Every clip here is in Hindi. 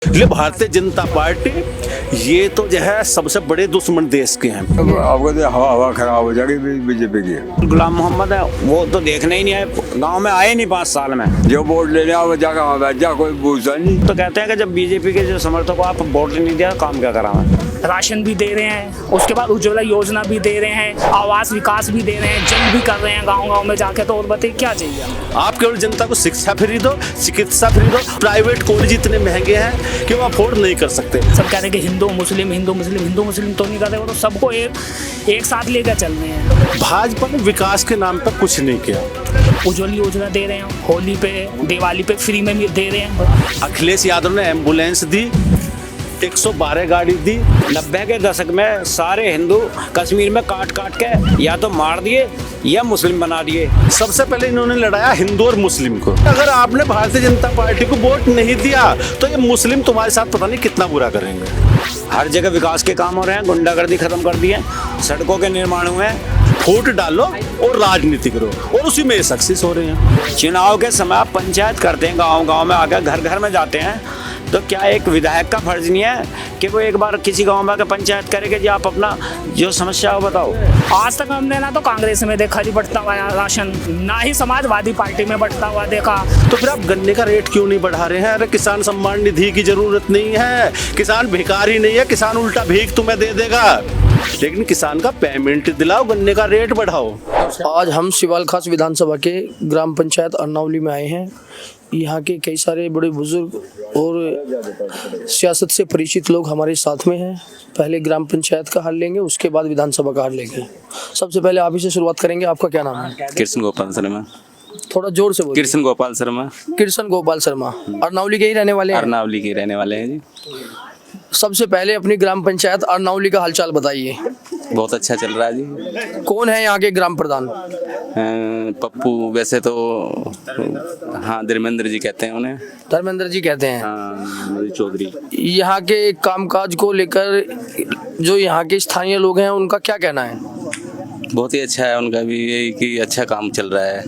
इसलिए भारतीय जनता पार्टी ये तो जो है सबसे बड़े दुश्मन देश के हैं। आपको तो हवा खराब हो जाएगी बीजेपी की। गुलाम मोहम्मद है वो तो देखने ही नहीं आए, गांव में आए नहीं 5 साल में। जो वोट लेने आओ जाकर वहाँ बैठ जा, कोई पूछता नहीं। तो कहते हैं कि जब बीजेपी के जो समर्थक को आप वोट नहीं दिया काम क्या करा मैं। राशन भी दे रहे हैं, उसके बाद उज्ज्वला योजना भी दे रहे हैं, आवास विकास भी दे रहे हैं, जंग भी कर रहे हैं गांव-गांव में जाके। तो और बताइए क्या चाहिए। आप केवल जनता को शिक्षा फ्री दो, चिकित्सा फ्री दो। प्राइवेट कॉलेज इतने महंगे हैं कि वो अफोर्ड नहीं कर सकते। सब कह रहे हैं कि हिंदू मुस्लिम हिंदू मुस्लिम हिंदू मुस्लिम तो नहीं कर रहे, वो तो सबको एक साथ लेकर चल रहे हैं। भाजपा ने विकास के नाम पर कुछ नहीं किया। उज्ज्वला योजना दे रहे हैं, होली पे दिवाली पे फ्री में भी दे रहे हैं। अखिलेश यादव ने एम्बुलेंस दी, 112 गाड़ी दी। 90 के दशक में सारे हिंदू कश्मीर में काट काट के या तो मार दिए या मुस्लिम बना दिए। सबसे पहले इन्होंने लड़ाया हिंदू और मुस्लिम को। अगर आपने भारतीय जनता पार्टी को वोट नहीं दिया तो ये मुस्लिम तुम्हारे साथ पता नहीं कितना बुरा करेंगे। हर जगह विकास के काम हो रहे हैं, गुंडागर्दी खत्म कर दी है, सड़कों के निर्माण हुए हैं। वोट डालो और राजनीति करो और उसी में सक्सेस हो रहे हैं। चुनाव के समय आप पंचायत करते हैं, गांव-गांव में आकर घर घर में जाते हैं, तो क्या एक विधायक का फर्ज नहीं है कि वो एक बार किसी गांव में आकर पंचायत करेगा जी आप अपना जो समस्या हो बताओ। आज तक हमने ना तो कांग्रेस में देखा जी बढ़ता हुआ राशन, ना ही समाजवादी पार्टी में बढ़ता हुआ देखा। तो फिर आप गन्ने का रेट क्यों नहीं बढ़ा रहे हैं? अरे किसान सम्मान निधि की जरूरत नहीं है, किसान भिखारी नहीं है, किसान उल्टा भीख तुम्हें दे देगा। लेकिन किसान का पेमेंट दिलाओ, गन्ने का रेट बढ़ाओ। आज हम सिवाल खास विधानसभा के ग्राम पंचायत अरनौली में आए हैं। यहाँ के कई सारे बड़े बुजुर्ग और सियासत से परिचित लोग हमारे साथ में हैं। पहले ग्राम पंचायत का हाल लेंगे, उसके बाद विधानसभा का हाल लेंगे। सबसे पहले आप ही से शुरुआत करेंगे। आपका क्या नाम है? कृष्ण गोपाल शर्मा। थोड़ा जोर से बोलिए। कृष्ण गोपाल शर्मा। कृष्ण गोपाल शर्मा। अरनौली के ही रहने वाले हैं? अरनौली के रहने वाले हैं जी। सबसे पहले अपनी ग्राम पंचायत अरनौली का हालचाल बताइए। बहुत अच्छा चल रहा है जी। कौन है यहाँ के ग्राम प्रधान? पप्पू, वैसे तो हाँ धर्मेंद्र जी कहते हैं उन्हें। धर्मेंद्र जी कहते हैं। हाँ चौधरी। यहाँ के कामकाज को लेकर जो यहाँ के स्थानीय लोग हैं उनका क्या कहना है? बहुत ही अच्छा है उनका भी, यही कि अच्छा काम चल रहा है।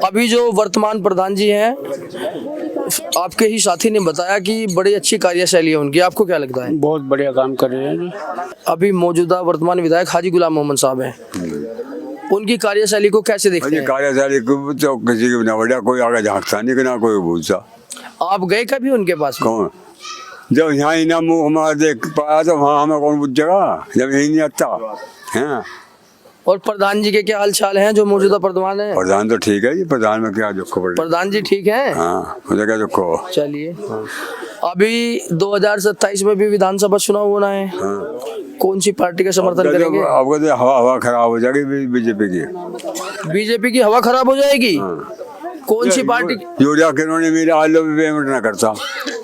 अभी जो वर्तमान प्रधान जी हैं, आपके ही साथी ने बताया कि बड़ी अच्छी कार्यशैली है उनकी। आपको क्या लगता है? बहुत बढ़िया काम कर रहे हैं। अभी मौजूदा वर्तमान विधायक हाजी गुलाम मोहम्मद साहब हैं, उनकी कार्यशैली को कैसे देखते हैं? कार्यशैली को तो किसी की ना बढ़िया, कोई आगे झांकता नहीं कि ना कोई पूछता। आप गए कभी उनके पास? कौन? जब यहाँ ही ना मुँह हमारा देख पाया तो वहाँ हमें कौन पूछेगा, जब यही नहीं आता है। और प्रधान जी के क्या हाल चाल हैं जो मौजूदा प्रधान है? प्रधान तो ठीक है जी, प्रधान में क्या दुख पड़। प्रधान जी ठीक है। हाँ, मुझे क्या दुख हो। चलिए, अभी 2027 में भी विधानसभा चुनाव होना है। हाँ। कौन सी पार्टी का समर्थन करेंगे? आपको तो हवा खराब हो जाएगी बीजेपी की। बीजेपी की हवा खराब हो जाएगी। कौन सी पार्टी? यूरिया किन्होंने मेरे आलो भी पेमेंट ना करता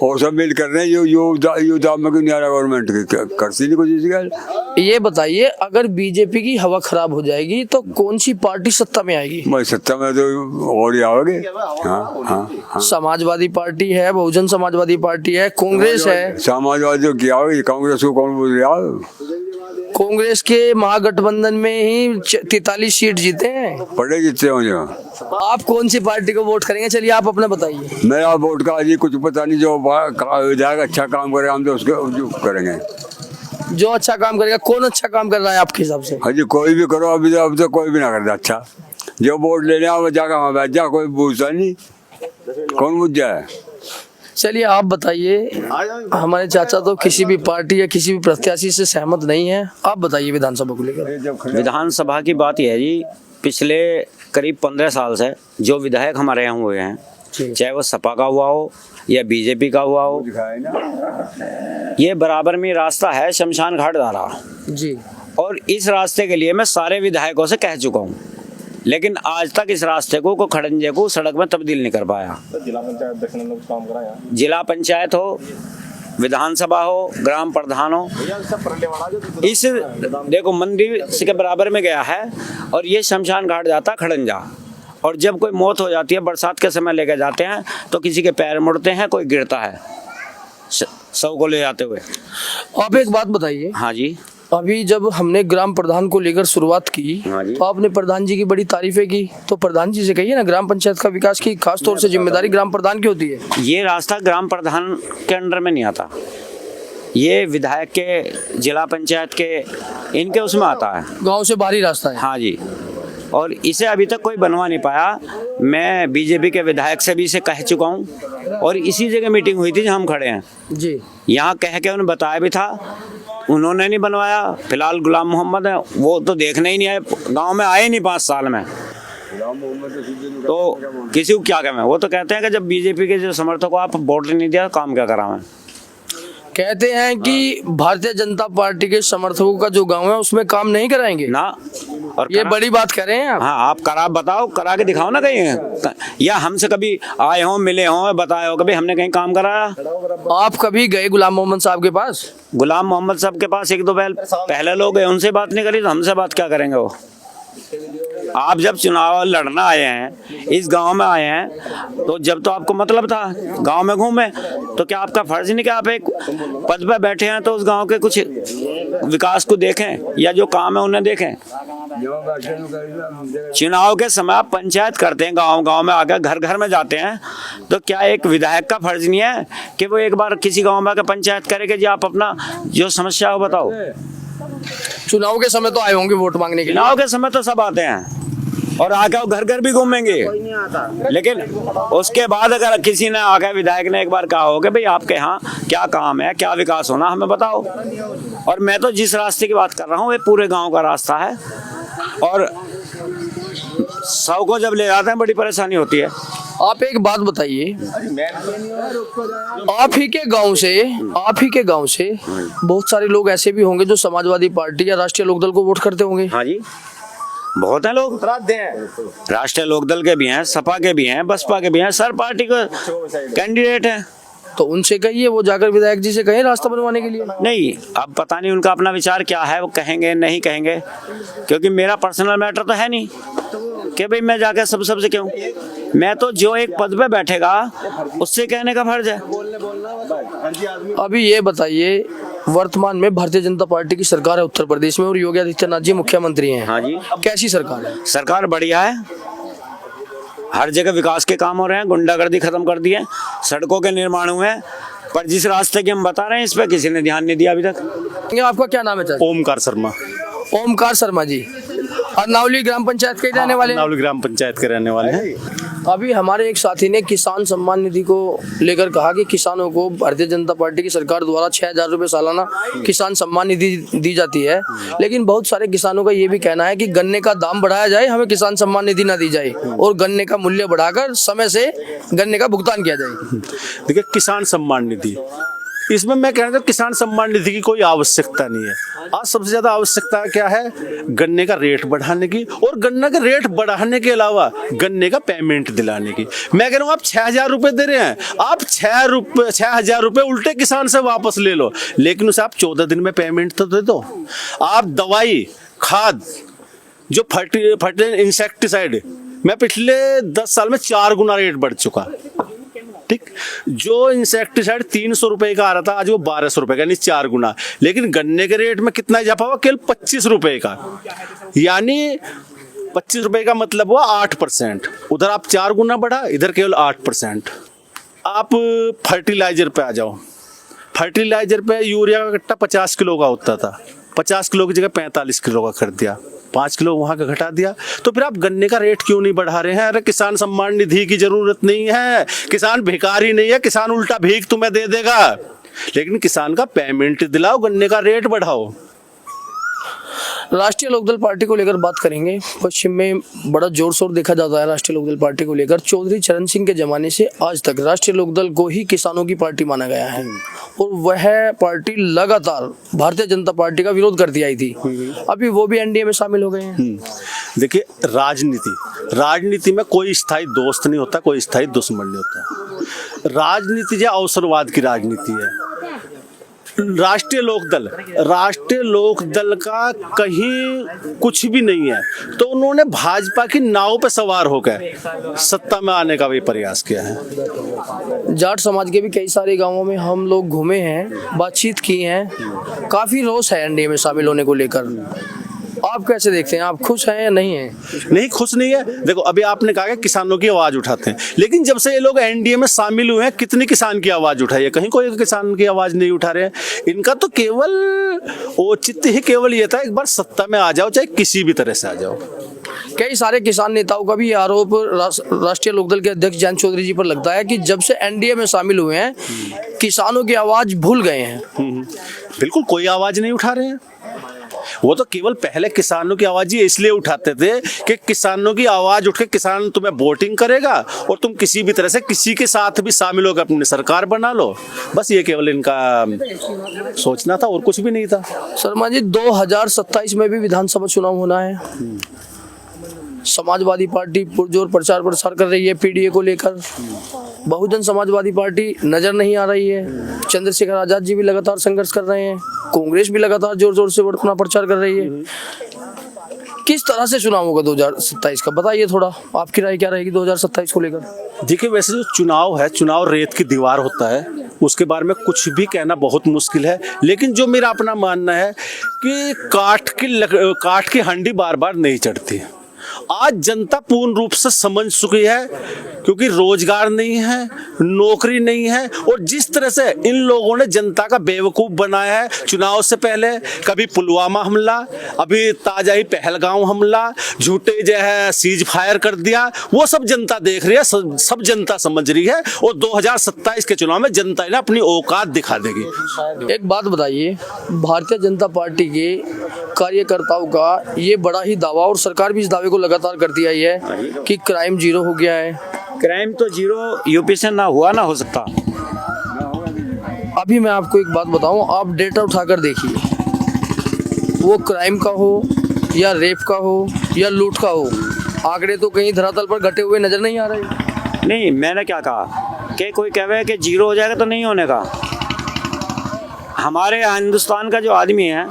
और सब मिल कर रहे हैं। यो दाम में क्यों गवर्नमेंट करती नहीं कुछ इसका। ये बताइए, अगर बीजेपी की हवा खराब हो जाएगी तो कौन सी पार्टी सत्ता में आएगी? भाई सत्ता में तो और ही आओगे। हाँ, हाँ, हाँ। समाजवादी पार्टी है, बहुजन समाजवादी पार्टी है, कांग्रेस है। समाजवादी क्या होगी? कांग्रेस को कौन बोल रहा? कांग्रेस के महागठबंधन में ही 43 सीट जीते हैं। बड़े जीतते हो जो। आप कौन सी पार्टी को वोट करेंगे? चलिए आप अपना बताइए। मेरा वोट का अजी कुछ पता नहीं, जो विधायक अच्छा काम करेगा हम तो उसको करेंगे। जो अच्छा काम करेगा। कौन अच्छा काम कर रहा है आपके हिसाब से? अजी कोई भी करो, अभी तो कोई भी ना करता अच्छा। जो वोट लेने आओ जाकर वहाँ बैठ जा, कोई पूछता नहीं, कौन पूछ जाए। चलिए आप बताइए। हमारे चाचा तो किसी भी पार्टी या किसी भी प्रत्याशी से सहमत नहीं है। आप बताइए विधानसभा को लेकर। विधानसभा की बात यह है जी, पिछले करीब 15 साल से जो विधायक हमारे यहाँ हुए हैं, चाहे वो सपा का हुआ हो या बीजेपी का हुआ हो, ये बराबर में रास्ता है शमशान घाट धारा जी। और इस रास्ते के लिए मैं सारे विधायकों से कह चुका हूँ, लेकिन आज तक इस रास्ते को खड़ंजे को सड़क में तब्दील नहीं कर पाया। जिला पंचायत हो, विधानसभा हो, ग्राम प्रधान हो, इस देखो मंदिर के बराबर में गया है और ये शमशान घाट जाता खड़ंजा। और जब कोई मौत हो जाती है, बरसात के समय लेके जाते हैं तो किसी के पैर मुड़ते हैं, कोई गिरता है शव को ले जाते हुए। आप एक बात बताइए। हाँ जी। अभी जब हमने ग्राम प्रधान को लेकर शुरुआत की हाँ जी। तो आपने प्रधान जी की बड़ी तारीफें की, तो प्रधान जी से कहिए ना, ग्राम पंचायत का विकास की खास तौर से जिम्मेदारी ग्राम प्रधान की होती है। ये रास्ता ग्राम प्रधान के अंडर में नहीं आता, ये विधायक के, जिला पंचायत के, इनके उसमें आता है, गांव से बाहरी रास्ता है। हाँ जी। और इसे अभी तक कोई बनवा नहीं पाया। मैं बीजेपी के विधायक से भी इसे कह चुका हूँ और इसी जगह मीटिंग हुई थी जहाँ हम खड़े हैं, जी। यहाँ कह के उन्हें बताया भी था, उन्होंने नहीं बनवाया। फिलहाल गुलाम मोहम्मद है, वो तो देखने ही नहीं आए, गांव में आए नहीं 5 साल में, तो किसी को क्या कहें। वो तो कहते हैं कि जब बीजेपी के जो समर्थक को आप वोट नहीं दिया, काम क्या करा मैं। कहते हैं कि भारतीय जनता पार्टी के समर्थकों का जो गांव है उसमें काम नहीं कराएंगे ना, और ये बड़ी बात कह रहे हैं आप। हाँ, आप करा बताओ, करा के दिखाओ ना कहीं, या हमसे कभी आए हो, मिले हो, बताए हो कभी हमने कहीं काम कराया। आप कभी गए गुलाम मोहम्मद साहब के पास? गुलाम मोहम्मद साहब के पास 1-2 पहले लोग हैं, उनसे बात नहीं करी तो हमसे बात क्या करेंगे वो। आप जब चुनाव लड़ना आए हैं, इस गांव में आए हैं, तो जब तो आपको मतलब था गांव में घूमे, तो क्या आपका फर्ज नहीं कि आप एक पद पे बैठे हैं तो उस गांव के कुछ विकास को देखें या जो काम है उन्हें देखें। चुनाव के समय आप पंचायत करते हैं, गांव में आकर घर घर में जाते हैं, तो क्या एक विधायक का फर्ज नहीं है कि वो एक बार किसी गांव में आकर पंचायत करे कि जी आप अपना जो समस्या हो बताओ। चुनाव के समय तो आए होंगे वोट मांगने के लिए। चुनाव के समय तो सब आते हैं और आकर घर घर भी घूमेंगे, लेकिन उसके बाद अगर किसी ने आकर विधायक ने एक बार कहा हो कि भाई आपके यहाँ क्या काम है, क्या विकास होना, हमें बताओ। और मैं तो जिस रास्ते की बात कर रहा हूँ ये पूरे गांव का रास्ता है और सबको जब ले जाते हैं बड़ी परेशानी होती है। आप एक बात बताइए, आप ही के गांव से बहुत सारे लोग ऐसे भी होंगे जो समाजवादी पार्टी या राष्ट्रीय लोकदल को वोट करते होंगे। हाँ जी, बहुत हैं लोग, राष्ट्रीय लोकदल के भी हैं, सपा के भी हैं, बसपा के भी हैं, सर पार्टी के कैंडिडेट हैं। तो उनसे कहिए, वो जाकर विधायक जी से कहें रास्ता बनवाने के लिए। नहीं, अब पता नहीं उनका अपना विचार क्या है, वो कहेंगे नहीं कहेंगे, क्योंकि मेरा पर्सनल मैटर तो है नहीं कि भाई मैं जाकर सबसे क्यों। मैं तो जो एक पद पे बैठेगा उससे कहने का फर्ज है। अभी ये बताइए, वर्तमान में भारतीय जनता पार्टी की सरकार है उत्तर प्रदेश में और योगी आदित्यनाथ जी मुख्यमंत्री हैं। हाँ जी। कैसी सरकार है? सरकार बढ़िया है, हर जगह विकास के काम हो रहे हैं, गुंडागर्दी खत्म कर दी है, सड़कों के निर्माण हुए हैं, पर जिस रास्ते की हम बता रहे हैं इस पे किसी ने ध्यान नहीं दिया अभी तक। आपका क्या नाम है चाचा? ओमकार शर्मा। ओमकार शर्मा जी अरनौली ग्राम पंचायत के रहने वाले हैं। अरनौली ग्राम पंचायत के रहने वाले हैं। अभी हमारे एक साथी ने किसान सम्मान निधि को लेकर कहा कि किसानों को भारतीय जनता पार्टी की सरकार द्वारा 6,000 रुपए सालाना किसान सम्मान निधि दी जाती है, लेकिन बहुत सारे किसानों का ये भी कहना है कि गन्ने का दाम बढ़ाया जाए, हमें किसान सम्मान निधि ना दी जाए और गन्ने का मूल्य बढ़ाकर समय से गन्ने का भुगतान किया जाए। देखिए, किसान सम्मान निधि, इसमें मैं कह रहा था किसान सम्मान निधि की कोई आवश्यकता नहीं है। आज सबसे ज्यादा आवश्यकता क्या है? गन्ने का रेट बढ़ाने की, और गन्ना का रेट बढ़ाने के अलावा गन्ने का पेमेंट दिलाने की। मैं कह रहा हूँ आप 6,000 रुपए दे रहे हैं, आप 6,000 रुपए उल्टे किसान से वापस ले लो, लेकिन उसे आप 14 दिन में पेमेंट तो दे दो। आप दवाई, खाद, जो फर्टिलाइजर, इंसेक्टिसाइड, मैं पिछले 10 साल में 4 गुना रेट बढ़ चुका। ठीक, जो इंसेक्टिसाइड 300 रुपए का आ रहा था आज वो 1200 रुपए का, यानी 4 गुना। लेकिन गन्ने के रेट में कितना इजाफा हुआ? केवल 25 रुपए का, यानी 25 रुपए का मतलब हुआ 8%। उधर आप 4 गुना बढ़ा, इधर केवल 8%। आप फर्टिलाइजर पे आ जाओ, फर्टिलाइजर पे यूरिया का कट्टा 50 किलो का होता था, 50 किलो की जगह 45 किलो का कर दिया, 5 किलो वहां का घटा दिया। तो फिर आप गन्ने का रेट क्यों नहीं बढ़ा रहे हैं? अरे किसान सम्मान निधि की जरूरत नहीं है, किसान भिखारी नहीं है, किसान उल्टा भीख तुम्हें दे देगा, लेकिन किसान का पेमेंट दिलाओ, गन्ने का रेट बढ़ाओ। राष्ट्रीय लोकदल पार्टी को लेकर बात करेंगे। पश्चिम में बड़ा जोर शोर देखा जाता है राष्ट्रीय लोकदल पार्टी को लेकर। चौधरी चरण सिंह के जमाने से आज तक राष्ट्रीय लोकदल को ही किसानों की पार्टी माना गया है और वह पार्टी लगातार भारतीय जनता पार्टी का विरोध करती आई थी। अभी वो भी एनडीए में शामिल हो गए हैं। देखिए, राजनीति में कोई स्थायी दोस्त नहीं होता, कोई स्थायी दुश्मन नहीं होता। राजनीति जो अवसरवाद की राजनीति है, राष्ट्रीय लोकदल का कहीं कुछ भी नहीं है, तो उन्होंने भाजपा की नाव पे सवार होकर सत्ता में आने का भी प्रयास किया है। जाट समाज के भी कई सारे गांवों में हम लोग घूमे हैं, बातचीत की हैं, काफी रोष है एनडीए में शामिल होने को लेकर। आप कैसे देखते हैं, आप खुश हैं या नहीं हैं? नहीं, खुश नहीं है। देखो, अभी आपने कहा कि किसानों की आवाज उठाते हैं, लेकिन जब से ये लोग एनडीए में शामिल हुए हैं, कितनी किसान की आवाज उठाई है? कहीं कोई किसान की आवाज नहीं उठा रहे हैं। इनका तो केवल औचित्य ही केवल ये था, एक बार सत्ता में आ जाओ, चाहे किसी भी तरह से आ जाओ। कई सारे किसान नेताओं का भी आरोप राष्ट्रीय लोकदल के अध्यक्ष जयंत चौधरी जी पर लगता है कि जब से एनडीए में शामिल हुए हैं, किसानों की आवाज भूल गए हैं। बिल्कुल कोई आवाज नहीं उठा रहे हैं। वो तो केवल पहले किसानों की आवाज ही इसलिए उठाते थे कि किसानों की आवाज उठ के किसान तुम्हें वोटिंग करेगा और तुम किसी भी तरह से किसी के साथ भी शामिल होकर अपनी सरकार बना लो। बस ये केवल इनका सोचना था और कुछ भी नहीं था। शर्मा जी, 2027 में भी विधानसभा चुनाव होना है। समाजवादी पार्टी पुरजोर प्रचार प्रसार कर रही है पीडीए को लेकर। बहुजन समाजवादी पार्टी नजर नहीं आ रही है। चंद्रशेखर आजाद जी भी लगातार संघर्ष कर रहे हैं। कांग्रेस भी लगातार जोर जोर से अपना प्रचार कर रही है। किस तरह से चुनाव होगा 2027 का, बताइए थोड़ा, आपकी राय क्या रहेगी 2027 को लेकर? देखिए, वैसे जो चुनाव है, चुनाव रेत की दीवार होता है, उसके बारे में कुछ भी कहना बहुत मुश्किल है। लेकिन जो मेरा अपना मानना है कि काठ की हंडी बार बार नहीं चढ़ती। आज जनता पूर्ण रूप से समझ चुकी है, क्योंकि रोजगार नहीं है, नौकरी नहीं है, और जिस तरह से इन लोगों ने जनता का बेवकूफ बनाया है। चुनाव से पहले कभी पुलवामा हमला, अभी ताजा ही पहलगांव हमला, झूठे जो है सीज फायर कर दिया, वो सब जनता देख रही है, सब जनता समझ रही है। और 2027 के चुनाव में जनता ने अपनी औकात दिखा देगी। एक बात बताइए, भारतीय जनता पार्टी के कार्यकर्ताओं का ये बड़ा ही दावा, और सरकार भी इस दावे को लगातार करती आई है कि क्राइम जीरो हो गया है। क्राइम तो जीरो यूपी से ना हुआ ना हो सकता। अभी मैं आपको एक बात बताऊं, आप डेटा उठाकर देखिए, वो क्राइम का हो या रेप का हो या लूट का हो, आंकड़े तो कहीं धरातल पर घटे हुए नजर नहीं आ रहे। नहीं, मैंने क्या कहा कि कोई कहे कि जीरो हो जाएगा, तो नहीं होने का। हमारे हिंदुस्तान का जो आदमी है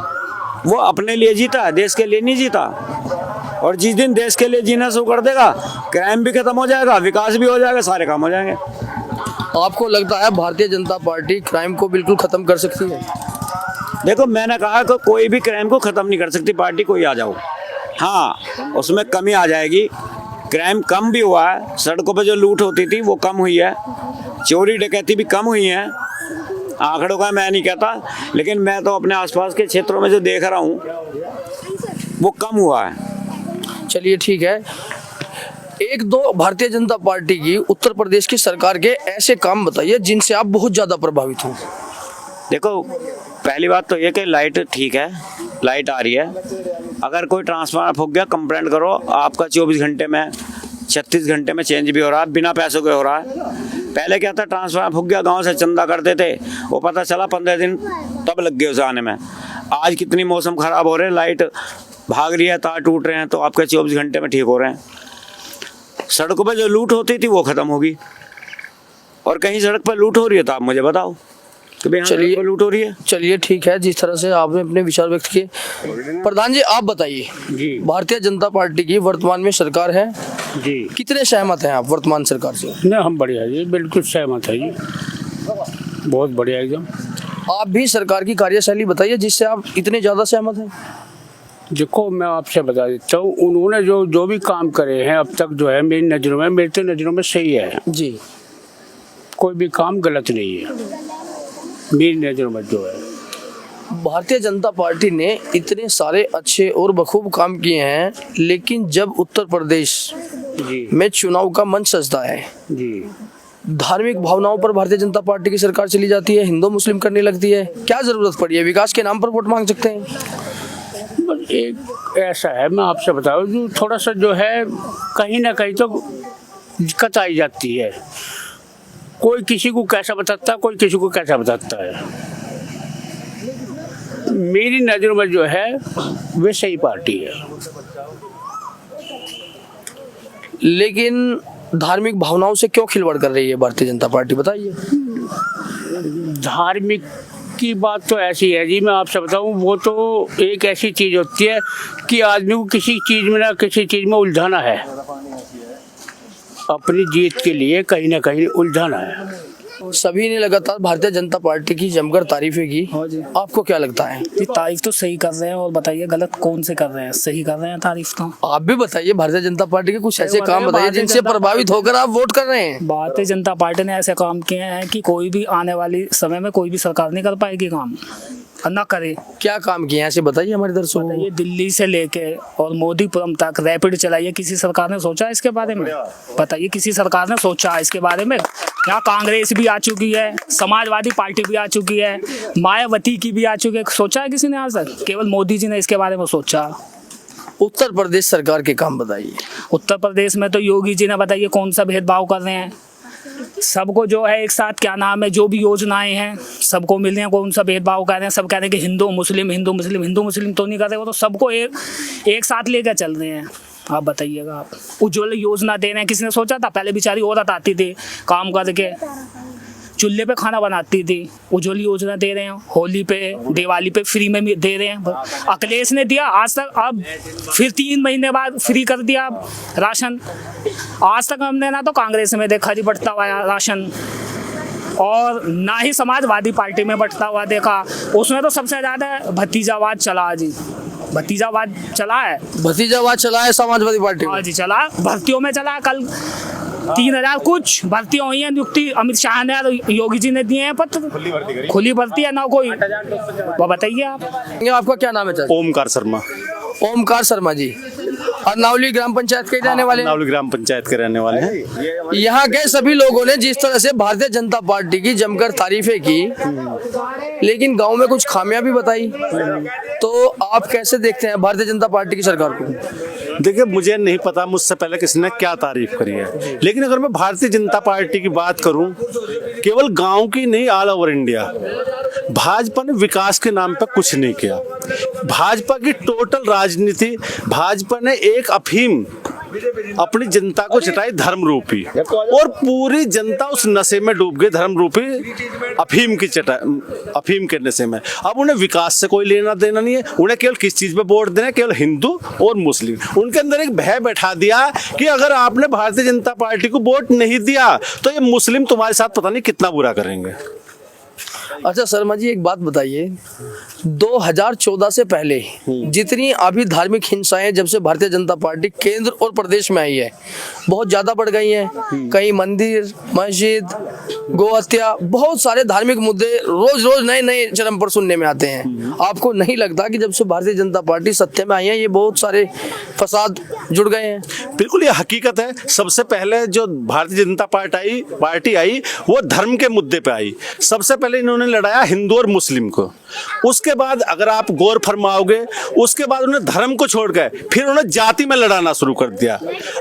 वो अपने लिए जीता है, देश के लिए नहीं जीता। और जिस दिन देश के लिए जीना शुरू कर देगा, क्राइम भी खत्म हो जाएगा, विकास भी हो जाएगा, सारे काम हो जाएंगे। आपको लगता है भारतीय जनता पार्टी क्राइम को बिल्कुल खत्म कर सकती है? देखो, मैंने कहा कि कोई भी क्राइम को खत्म नहीं कर सकती पार्टी, कोई आ जाओ। हाँ, उसमें कमी आ जाएगी। क्राइम कम भी हुआ है, सड़कों पर जो लूट होती थी वो कम हुई है, चोरी डकैती भी कम हुई है। आंकड़ों का मैं नहीं कहता, लेकिन मैं तो अपने आसपास के क्षेत्रों में जो देख रहा हूँ वो कम हुआ है। चलिए ठीक है, एक दो भारतीय जनता पार्टी की उत्तर प्रदेश की सरकार के ऐसे काम बताइए जिनसे आप बहुत ज्यादा प्रभावित हो। देखो, पहली बात तो ये कि लाइट ठीक है, लाइट आ रही है। अगर कोई ट्रांसफार्मर फूक गया, कंप्लेंट करो, आपका 24 घंटे में 36 घंटे में चेंज भी हो रहा है, बिना पैसों के हो रहा है। पहले क्या था, ट्रांसफार्मर फूक गया, गांव से चंदा करते थे, वो पता चला 15 दिन तब लग गए उसे आने में। आज कितनी मौसम खराब हो रहे हैं, लाइट भाग रही है, तार टूट रहे हैं, तो आपके 24 घंटे में ठीक हो रहे हैं। सड़कों पर जो लूट होती थी वो खत्म होगी। और कहीं सड़क पर लूट हो रही है तो आप मुझे बताओ कि भाई चलिए लूट हो रही है। चलिए ठीक है, जिस तरह से आपने अपने विचार व्यक्त किए। प्रधान जी, आप बताइए जी भारतीय जनता पार्टी की वर्तमान में सरकार है, जी, कितने सहमत हैं आप वर्तमान सरकार से? नहीं हम बढ़िया जी, बिल्कुल सहमत है जी, बहुत बढ़िया एकदम। आप भी सरकार की कार्यशैली बताइए जिससे आप इतने ज्यादा सहमत हैं। देखो, मैं आपसे बता देता हूँ, उन्होंने जो भी काम करे हैं अब तक, जो है मेरी नज़रों में सही है जी, कोई भी काम गलत नहीं है मेरी नज़रों में जो है। भारतीय जनता पार्टी ने इतने सारे अच्छे और बखूब काम किए हैं, लेकिन जब उत्तर प्रदेश जी में चुनाव का मंच सजता है, जी, धार्मिक भावनाओं पर भारतीय जनता पार्टी की सरकार चली जाती है, हिंदू मुस्लिम करने लगती है। क्या जरूरत पड़ी है? विकास के नाम पर वोट मांग सकते हैं। बस एक ऐसा है, मैं आपसे बताऊँ, जो थोड़ा सा जो है कहीं ना कहीं तो दिक्कत आई जाती है। कोई किसी को कैसा बताता है, कोई किसी को कैसा बताता है। मेरी नज़रों में जो है वे सही पार्टी है। लेकिन धार्मिक भावनाओं से क्यों खिलवाड़ कर रही है भारतीय जनता पार्टी, बताइए। धार्मिक की बात तो ऐसी है जी, मैं आपसे बताऊं, वो तो एक ऐसी चीज़ होती है कि आदमी को किसी चीज़ में ना किसी चीज़ में उलझाना है, अपनी जीत के लिए कहीं ना कहीं उलझाना है। सभी ने लगातार भारतीय जनता पार्टी की जमकर तारीफें की, आपको क्या लगता है? ये तारीफ तो सही कर रहे हैं, और बताइए गलत कौन से कर रहे हैं? सही कर रहे हैं तारीफ तो। आप भी बताइए, भारतीय जनता पार्टी के कुछ ऐसे काम बताइए जिनसे प्रभावित होकर आप वोट कर रहे हैं। भारतीय जनता पार्टी ने ऐसे काम किए हैं कि कोई भी आने वाली समय में कोई भी सरकार नहीं कर पाएगी काम, और ना करे। क्या काम किए हैं ऐसे बताइए हमारे दर्शकों को। ये दिल्ली से लेके और मोदीपुरम तक रैपिड चलाइए, किसी सरकार ने सोचा इसके बारे में? बताइए, किसी सरकार ने सोचा इसके बारे में? यहाँ कांग्रेस भी आ चुकी है, समाजवादी पार्टी भी आ चुकी है, मायावती की भी आ चुकी है, सोचा है किसी ने आज तक? केवल मोदी जी ने इसके बारे में सोचा। उत्तर प्रदेश सरकार के काम बताइए। उत्तर प्रदेश में तो योगी जी ने बताइए कौन सा भेदभाव कर रहे हैं? सबको जो है एक साथ, क्या नाम है, जो भी योजनाएं हैं सबको मिल रही हैं, कौन सा भेदभाव कर रहे हैं? सब कह रहे हैं कि हिंदू मुस्लिम हिंदू मुस्लिम, हिंदू मुस्लिम तो नहीं कर रहे, वो तो सबको एक साथ लेकर चल रहे हैं। आप बताइएगा, आप उज्ज्वल योजना दे रहे हैं, किसी ने सोचा था? पहले बेचारी औरत आती थी काम करके चूल्हे पे खाना बनाती थी, उज्ज्वल योजना दे रहे हैं, होली पे दिवाली पे फ्री में दे रहे हैं। अखिलेश ने दिया आज तक, अब फिर 3 महीने बाद फ्री कर दिया राशन। आज तक हमने ना तो कांग्रेस में देखा जी बढ़ता हुआ राशन, और ना ही समाजवादी पार्टी में बढ़ता हुआ देखा। उसमें तो सबसे ज़्यादा भतीजावाद चला जी, भतीजावाद चला है। भतीजावाद चला है समाजवादी पार्टी में? हाँ जी चला, भर्तियों में चला। कल 3000 कुछ भर्तियां हुई हैं, नियुक्ति अमित शाह ने और योगी जी ने दिए हैं पत्र, खुली भर्ती है ना कोई। वो बताइए आप। आपका क्या नाम है चाचा? ओमकार शर्मा। ओमकार शर्मा जी, अरनौली ग्राम पंचायत के रहने वाले हैं? अरनौली ग्राम पंचायत के रहने वाले हैं। यहाँ के सभी लोगों ने जिस तरह से भारतीय जनता पार्टी की जमकर तारीफें की, लेकिन गांव में कुछ खामियां भी बताई, तो आप कैसे देखते हैं भारतीय जनता पार्टी की सरकार को? देखिए, मुझे नहीं पता मुझसे पहले किसने क्या तारीफ करी है, लेकिन अगर मैं भारतीय जनता पार्टी की बात करूं, केवल गांव की नहीं, ऑल ओवर इंडिया भाजपा ने विकास के नाम पर कुछ नहीं किया। भाजपा की टोटल राजनीति, भाजपा ने एक अफीम अपनी जनता को चटाई धर्म रूपी, और पूरी जनता उस नशे में डूब गई, धर्म रूपी अफीम के नशे में। अब उन्हें विकास से कोई लेना देना नहीं है, उन्हें केवल किस चीज पे वोट देना है? केवल हिंदू और मुस्लिम। उनके अंदर एक भय बैठा दिया कि अगर आपने भारतीय जनता पार्टी को वोट नहीं दिया तो ये मुस्लिम तुम्हारे साथ पता नहीं कितना बुरा करेंगे। अच्छा शर्मा जी, एक बात बताइए, 2014 से पहले जितनी अभी धार्मिक हिंसाएं जब से भारतीय जनता पार्टी केंद्र और प्रदेश में आई है, बहुत ज्यादा बढ़ गई हैं। कई मंदिर, मस्जिद, गौ हत्या, बहुत सारे धार्मिक मुद्दे रोज रोज नए नए चरम पर सुनने में आते हैं। आपको नहीं लगता कि जब से भारतीय जनता पार्टी सत्ता में आई है, ये बहुत सारे फसाद जुड़ गए हैं? बिल्कुल, ये हकीकत है। सबसे पहले जो भारतीय जनता पार्टी आई वो धर्म के मुद्दे पे आई। सबसे पहले इन्होंने लड़ाया हिंदू और मुस्लिम को। उसके बाद अगर आप गौर फरमाओगे, उसके बाद उन्होंने धर्म को छोड़ गए, फिर उन्होंने जाति में लड़ाना शुरू कर दिया।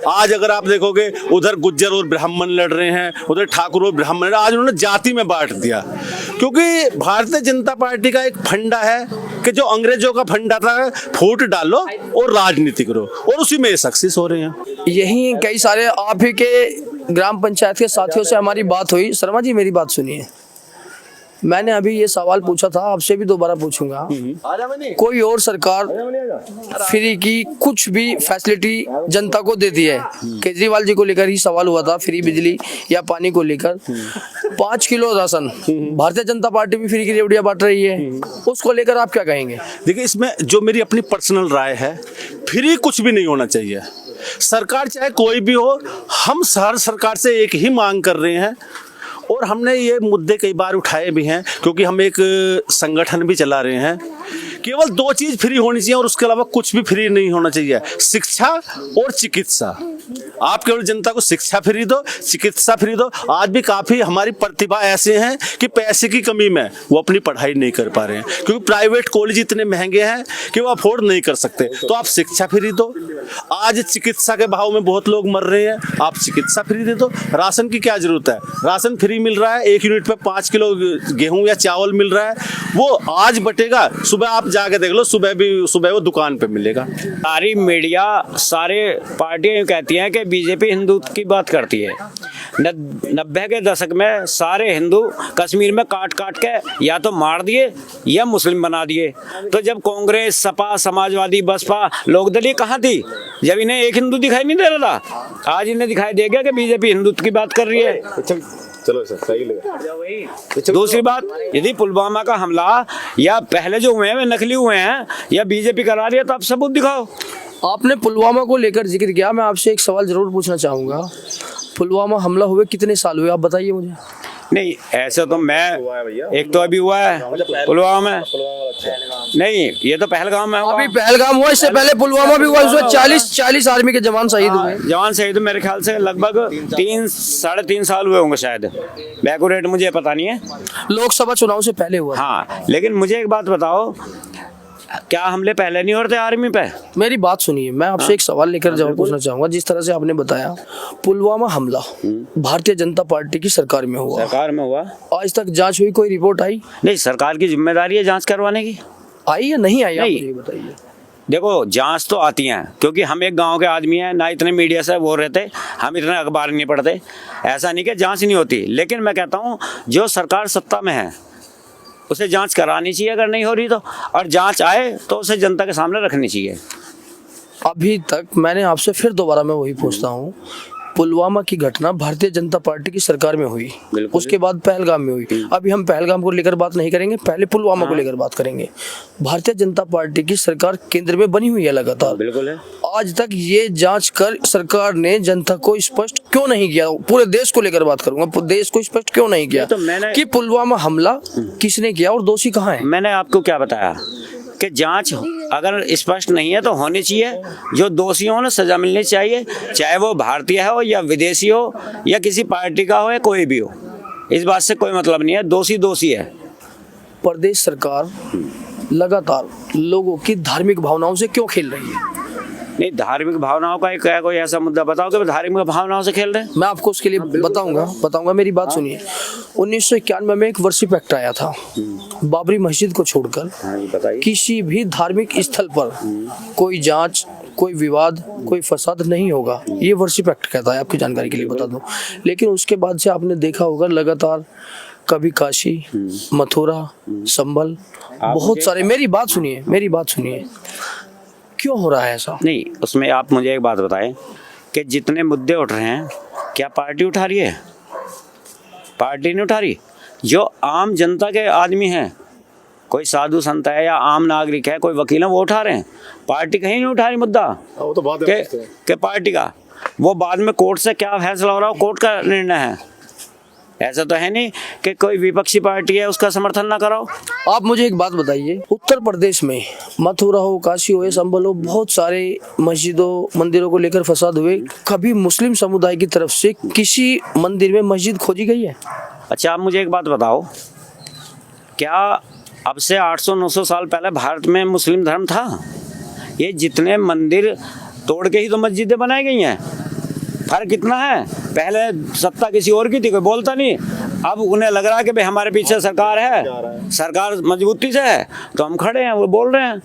आज अगर आप देखोगे, उधर गुज्जर और ब्राह्मण लड़ रहे हैं, उधर ठाकुर और ब्राह्मण, आज उन्होंने जाति में बांट दिया। क्योंकि भारतीय जनता पार्टी का एक फंडा है कि जो अंग्रेजों का फंडा था, फूट डालो और राजनीति करो, और उसी में सक्सेस हो रहे हैं। यही कई सारे आप ही के ग्राम पंचायत के साथियों से हमारी बात हुई। शर्मा जी, मेरी बात सुनिए, मैंने अभी ये सवाल पूछा था, आपसे भी दोबारा पूछूंगा। कोई और सरकार फ्री की कुछ भी फैसिलिटी जनता को देती है? केजरीवाल जी को लेकर ही सवाल हुआ था, फ्री बिजली या पानी को लेकर। 5 kilo ration Bharatiya Janata party भी फ्री की रेवड़ियां बांट रही है, उसको लेकर आप क्या कहेंगे? देखिए, इसमें जो मेरी अपनी पर्सनल राय है, फ्री कुछ भी नहीं होना चाहिए। सरकार चाहे कोई भी हो, हम हर सरकार से एक ही मांग कर रहे हैं, और हमने ये मुद्दे कई बार उठाए भी हैं, क्योंकि हम एक संगठन भी चला रहे हैं। केवल 2 चीज फ्री होनी चाहिए, और उसके अलावा कुछ भी फ्री नहीं होना चाहिए, शिक्षा और चिकित्सा। आप केवल जनता को शिक्षा फ्री दो, चिकित्सा फ्री दो। आज भी काफी हमारी प्रतिभा ऐसे हैं कि पैसे की कमी में वो अपनी पढ़ाई नहीं कर पा रहे हैं, क्योंकि प्राइवेट कॉलेज इतने महंगे हैं कि वो अफोर्ड नहीं कर सकते। तो आप शिक्षा फ्री दो। आज चिकित्सा के भाव में बहुत लोग मर रहे हैं, आप चिकित्सा फ्री दे दो। राशन की क्या जरूरत है? राशन फ्री मिल रहा है, 1 यूनिट पे 5 किलो गेहूं या चावल मिल रहा है, वो आज बटेगा, सुबह आप जाके देख लो, सुबह वो दुकान पे मिलेगा। सारी मीडिया, सारे पार्टियां यूं कहती हैं कि बीजेपी हिंदुत्व की बात करती है। 90 के दशक में सारे हिंदू कश्मीर में काट काट के या तो मार दिए या मुस्लिम बना दिए। तो जब कांग्रेस, सपा, समाजवादी, बसपा, लोकदल कहाँ थी जब इन्हें एक हिंदू दिखाई नहीं दे रहा था? आज इन्हें दिखाई दे गया कि बीजेपी हिंदुत्व की बात कर रही है। चलो सर, सही लगा। दूसरी बात, यदि पुलवामा का हमला या पहले जो हुए हैं वे नकली हुए हैं या बीजेपी करा रही है, तो आप सबूत दिखाओ। आपने पुलवामा को लेकर जिक्र किया, मैं आपसे एक सवाल जरूर पूछना चाहूँगा। पुलवामा हमला हुए कितने साल हुए, आप बताइए मुझे। नहीं, ऐसे तो मैं, एक तो अभी हुआ है पुलवामा में, नहीं ये तो पहलगाम में हुआ। अभी पहलगाम हुआ, इससे पहले पुलवामा भी हुआ, उसमें 40 आर्मी के जवान शहीद हुए। जवान शहीद मेरे ख्याल से लगभग 3-3.5 साल हुए होंगे शायद, बैकुरेट मुझे पता नहीं है। लोकसभा चुनाव से पहले हुआ। हाँ, लेकिन मुझे एक बात बताओ, क्या हमले पहले नहीं होते आर्मी पे? मेरी बात सुनिए, मैं आपसे एक सवाल लेकर जवाब पूछना चाहूंगा। जिस तरह से आपने बताया पुलवामा हमला भारतीय जनता पार्टी की सरकार में हुआ, आज तक जांच हुई, कोई रिपोर्ट आई? नहीं, सरकार की जिम्मेदारी है जांच करवाने की। आई या नहीं आई, नहीं। आप ये बताइए। देखो, जांच तो आती हैं, क्योंकि हम एक गांव के आदमी हैं, ना इतने मीडिया से वो रहते, हम इतने अखबार नहीं पढ़ते। ऐसा नहीं कि जांच नहीं होती, लेकिन मैं कहता हूँ जो सरकार सत्ता में है उसे जांच करानी चाहिए अगर नहीं हो रही तो, और जांच आए तो उसे जनता के सामने रखनी चाहिए। अभी तक मैंने आपसे फिर दोबारा मैं वही पूछता हूँ, पुलवामा की घटना भारतीय जनता पार्टी की सरकार में हुई, उसके बाद पहलगाम में हुई। अभी हम पहलगाम को लेकर बात नहीं करेंगे, पहले पुलवामा को लेकर बात करेंगे। भारतीय जनता पार्टी की सरकार केंद्र में बनी हुई है लगातार, बिल्कुल है। आज तक ये जांच कर सरकार ने जनता को स्पष्ट क्यों नहीं किया? पूरे देश को लेकर बात करूंगा, देश को स्पष्ट क्यों नहीं किया तो मैंने कि पुलवामा हमला किसने किया और दोषी कहाँ है? मैंने आपको क्या बताया कि जांच अगर स्पष्ट नहीं है तो होनी चाहिए, जो दोषी हो ना सजा मिलनी चाहिए, चाहे वो भारतीय हो या विदेशी हो या किसी पार्टी का हो या कोई भी हो, इस बात से कोई मतलब नहीं है। दोषी दोषी है। प्रदेश सरकार लगातार लोगों की धार्मिक भावनाओं से क्यों खेल रही है? नहीं, धार्मिक भावनाओं का एक कोई ऐसा मुद्दा बताओ कि धार्मिक भावनाओं से खेल रहे हैं। मैं आपको उसके लिए बताऊंगा, मेरी बात सुनिए। 1991 में एक वर्शिप एक्ट आया था, बाबरी मस्जिद को छोड़कर किसी भी धार्मिक स्थल पर कोई जांच, कोई विवाद, कोई फसाद नहीं होगा, ये वर्शिप एक्ट कहता है, आपकी जानकारी के लिए बता दूं। लेकिन उसके बाद से आपने देखा होगा लगातार कभी काशी, मथुरा, संभल, बहुत सारे, मेरी बात सुनिए, क्यों हो रहा है ऐसा? नहीं, उसमें आप मुझे एक बात बताएं कि जितने मुद्दे उठ रहे हैं क्या पार्टी उठा रही है? पार्टी नहीं उठा रही। जो आम जनता के आदमी हैं, कोई साधु संत है या आम नागरिक है, कोई वकील है, वो उठा रहे हैं। पार्टी कहीं नहीं उठा रही मुद्दा। वो तो बात के पार्टी का वो बाद में कोर्ट से क्या फैसला हो रहा हो, कोर्ट का निर्णय है। ऐसा तो है नहीं कि कोई विपक्षी पार्टी है उसका समर्थन ना करो। आप मुझे एक बात बताइए, उत्तर प्रदेश में मथुरा हो, काशी हो, संभल हो, बहुत सारे मस्जिदों, मंदिरों को लेकर फसाद हुए। कभी मुस्लिम समुदाय की तरफ से किसी मंदिर में मस्जिद खोजी गई है? अच्छा, आप मुझे एक बात बताओ, क्या अब से 800-900 साल पहले भारत में मुस्लिम धर्म था? ये जितने मंदिर तोड़ के ही तो मस्जिदें बनाई गई हैं। फर्क कितना है, पहले सत्ता किसी और की थी, कोई बोलता नहीं। अब उन्हें लग रहा है कि भाई हमारे पीछे सरकार है, सरकार मजबूती से है, तो हम खड़े हैं, वो बोल रहे हैं।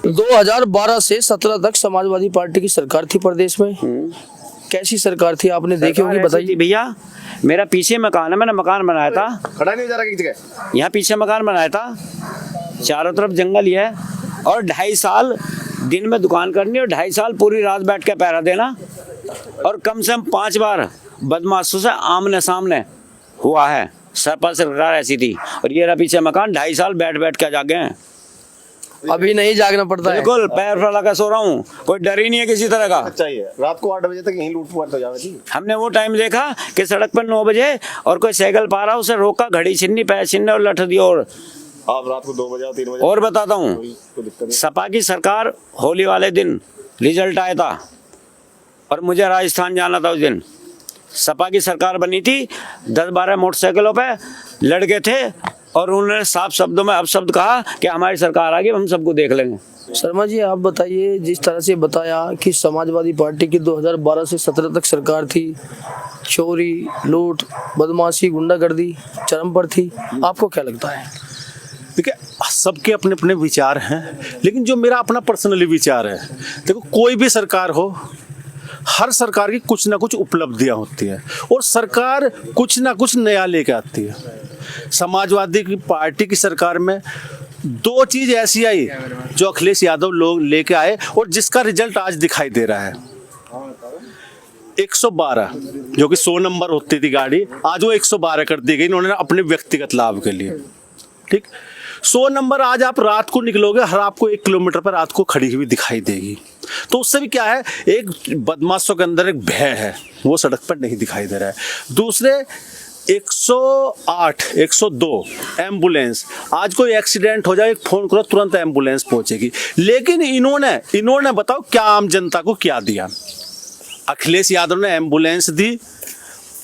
2012 से 17 तक समाजवादी पार्टी की सरकार थी प्रदेश में। कैसी सरकार थी, आपने देखी होगी, बताइए। भैया, मेरा पीछे मकान है, मैंने मकान बनाया था, खड़ा नहीं जा रहा किसी जगह, यहाँ पीछे मकान बनाया था, चारों तरफ जंगल ही है, और 2.5 साल दिन में दुकान करनी और 2.5 साल पूरी रात बैठ के पहरा देना, और कम से कम 5 बार बदमाशों से आमने सामने हुआ है। सरकार ऐसी थी, और ये रहा पीछे मकान, 2.5 साल बैठ के जागे हैं। अभी नहीं जागना पड़ता है, बिल्कुल पैर फैला कर सो रहा हूँ, कोई डर ही नहीं है किसी तरह का। चाहिए रात को 8 बजे तक यहीं लूट-पाट हो जावे थी। हमने वो टाइम देखा कि सड़क पर 9 बजे और कोई साइकिल पा रहा, उसे रोका, घड़ी छीनी, पैर छीनने और लठ दी। और आप रात को 2 बजे 3 बजे और बताता हूँ, सपा की सरकार होली वाले दिन रिजल्ट आया था और मुझे राजस्थान जाना था उस दिन। सपा की सरकार बनी थी, 10-12 मोटरसाइकिलों पे लड़के थे, और उन्होंने साफ शब्दों में अपशब्द कहा कि हमारी सरकार आ गई, हम सबको देख लेंगे। शर्मा जी, आप बताइए, जिस तरह से बताया कि समाजवादी पार्टी की 2012 से 17 तक सरकार थी, चोरी, लूट, बदमाशी, गुंडागर्दी चरम पर थी, आपको क्या लगता है? देखिए सबके अपने अपने विचार हैं, लेकिन जो मेरा अपना पर्सनली विचार है, देखो कोई भी सरकार हो, हर सरकार की कुछ ना कुछ उपलब्धियां होती है और सरकार कुछ ना कुछ नया लेके आती है। समाजवादी की पार्टी की सरकार में 2 चीज ऐसी आई जो अखिलेश यादव लोग लेके आए और जिसका रिजल्ट आज दिखाई दे रहा है। 112 जो कि 100 नंबर होती थी गाड़ी, आज वो 112 कर दी गई इन्होंने अपने व्यक्तिगत लाभ के लिए। ठीक, 100 नंबर आज आप रात को निकलोगे, हर आपको 1 किलोमीटर पर रात को खड़ी हुई दिखाई देगी। तो उससे भी क्या है, एक बदमाशों के अंदर एक भय है, वो सड़क पर नहीं दिखाई दे रहा है। दूसरे 108, 102 एम्बुलेंस, आज कोई एक्सीडेंट हो जाए एक फोन करो तुरंत एम्बुलेंस पहुंचेगी। लेकिन इन्होंने बताओ क्या आम जनता को क्या दिया। अखिलेश यादव ने एम्बुलेंस दी,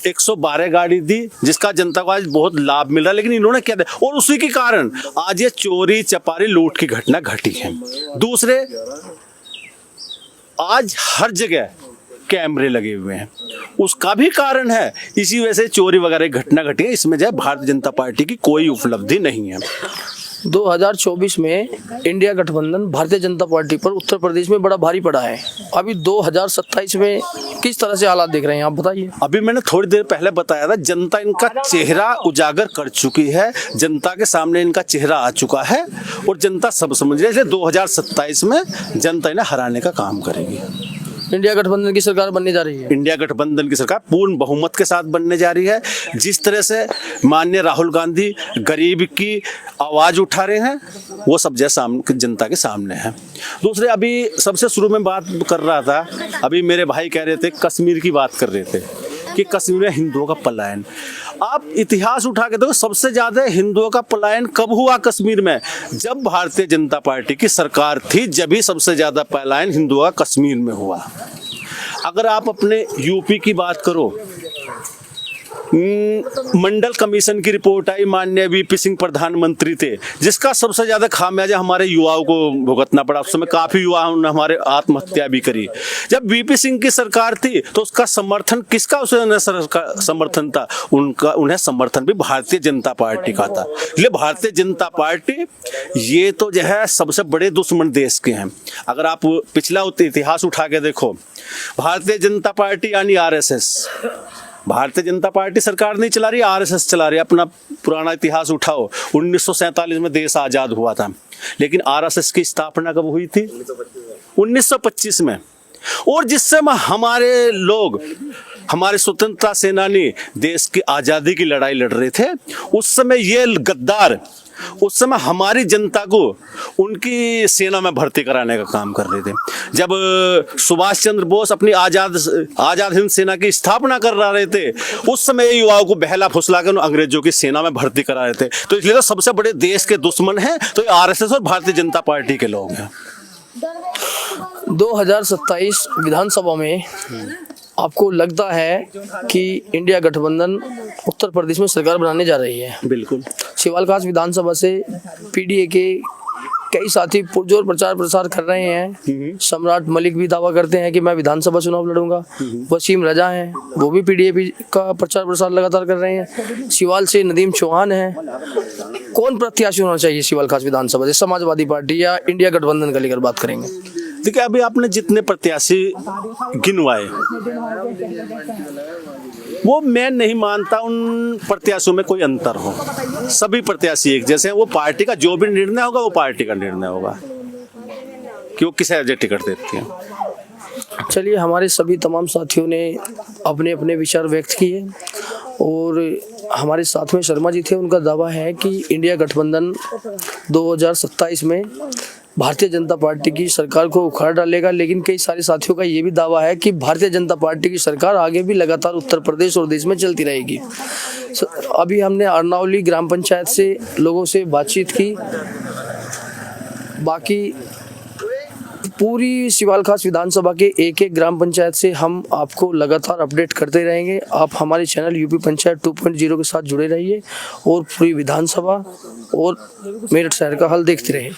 112 गाड़ी दी, जिसका जनता को आज बहुत लाभ मिल रहा है, लेकिन इन्होंने क्या दिया और उसी के कारण आज ये चोरी चपारी लूट की घटना घटी है। दूसरे, आज हर जगह कैमरे लगे हुए हैं, उसका भी कारण है, इसी वजह से चोरी वगैरह की घटना घटी है। इसमें जो है भारतीय जनता पार्टी की कोई उपलब्धि नहीं है। 2024 में इंडिया गठबंधन भारतीय जनता पार्टी पर उत्तर प्रदेश में बड़ा भारी पड़ा है। अभी 2027 में किस तरह से हालात देख रहे हैं आप बताइए। अभी मैंने थोड़ी देर पहले बताया था, जनता इनका चेहरा उजागर कर चुकी है, जनता के सामने इनका चेहरा आ चुका है और जनता सब समझ रही है। इसलिए 2027 में जनता इन्हें हराने का काम करेगी। इंडिया गठबंधन की सरकार बनने जा रही है। इंडिया गठबंधन की सरकार पूर्ण बहुमत के साथ बनने जा रही है। जिस तरह से माननीय राहुल गांधी गरीब की आवाज उठा रहे हैं, वो सब जैसा जनता के सामने है। दूसरे, अभी सबसे शुरू में बात कर रहा था, अभी मेरे भाई कह रहे थे, कश्मीर की बात कर रहे थे कि कश्मीर में हिंदुओं का पलायन। आप इतिहास उठा के देखो, सबसे ज्यादा हिंदुओं का पलायन कब हुआ कश्मीर में? जब भारतीय जनता पार्टी की सरकार थी, जब ही सबसे ज्यादा पलायन हिंदुओं का कश्मीर में हुआ। अगर आप अपने यूपी की बात करो, मंडल कमीशन की रिपोर्ट आई, माननीय वीपी सिंह प्रधानमंत्री थे, जिसका सबसे ज्यादा खामियाजा हमारे युवाओं को भुगतना पड़ा। उस समय काफी युवाओं ने हमारे आत्महत्या भी करी। जब वीपी सिंह की सरकार थी तो उसका समर्थन किसका समर्थन था? उन्हें समर्थन भी भारतीय जनता पार्टी का था। इसलिए भारतीय जनता पार्टी ये तो जो है सबसे बड़े दुश्मन देश के हैं। अगर आप पिछला इतिहास उठा के देखो, भारतीय जनता पार्टी यानी आरएसएस, भारतीय जनता पार्टी सरकार नहीं चला रही, आरएसएस चला रही है। अपना पुराना इतिहास उठाओ, 1947 में देश आजाद हुआ था, लेकिन आरएसएस की स्थापना कब हुई थी? 1925 में। और जिस समय हमारे लोग, हमारे स्वतंत्रता सेनानी देश की आजादी की लड़ाई लड़ रहे थे, उस समय ये गद्दार उस समय हमारी जनता को उनकी सेना में भर्ती कराने का काम कर रहे थे। जब सुभाष चंद्र बोस अपनी आजाद हिंद सेना की स्थापना कर रहे थे, उस समय युवाओं को बहला फुसला कर अंग्रेजों की सेना में भर्ती करा रहे थे। तो इसलिए तो सबसे बड़े देश के दुश्मन हैं तो आरएसएस और भारतीय जनता पार्टी के लोग हैं। 2027 विधानसभा में आपको लगता है कि इंडिया गठबंधन उत्तर प्रदेश में सरकार बनाने जा रही है? बिल्कुल। शिवालखास विधानसभा से पीडीए के कई साथी पुरजोर प्रचार प्रसार कर रहे हैं। सम्राट मलिक भी दावा करते हैं कि मैं विधानसभा चुनाव लड़ूंगा। वसीम रजा हैं, वो भी पीडीए का प्रचार प्रसार लगातार कर रहे हैं। शिवाल से नदीम चौहान है। कौन प्रत्याशी होना चाहिए शिवालखास विधानसभा से, समाजवादी पार्टी या इंडिया गठबंधन का लेकर बात करेंगे? देखिए, अभी आपने जितने प्रत्याशी गिनवाए, वो मैं नहीं मानता उन प्रत्याशियों में कोई अंतर हो। सभी प्रत्याशी एक जैसे हैं। वो पार्टी का जो भी निर्णय होगा वो पार्टी का निर्णय होगा कि वो किसे अर्जेंट टिकट देती है। चलिए, हमारे सभी तमाम साथियों ने अपने अपने विचार व्यक्त किए और हमारे साथ में शर्मा जी थे। उनका दावा है कि इंडिया गठबंधन 2027 में भारतीय जनता पार्टी की सरकार को उखाड़ डालेगा। लेकिन कई सारे साथियों का ये भी दावा है कि भारतीय जनता पार्टी की सरकार आगे भी लगातार उत्तर प्रदेश और देश में चलती रहेगी। अभी हमने अरनौली ग्राम पंचायत से लोगों से बातचीत की। बाकी पूरी शिवालखास विधानसभा के एक एक ग्राम पंचायत से हम आपको लगातार अपडेट करते रहेंगे। आप हमारे चैनल यूपी पंचायत 2.0 के साथ जुड़े रहिए और पूरी विधानसभा और मेरठ शहर का हाल देखते रहिए।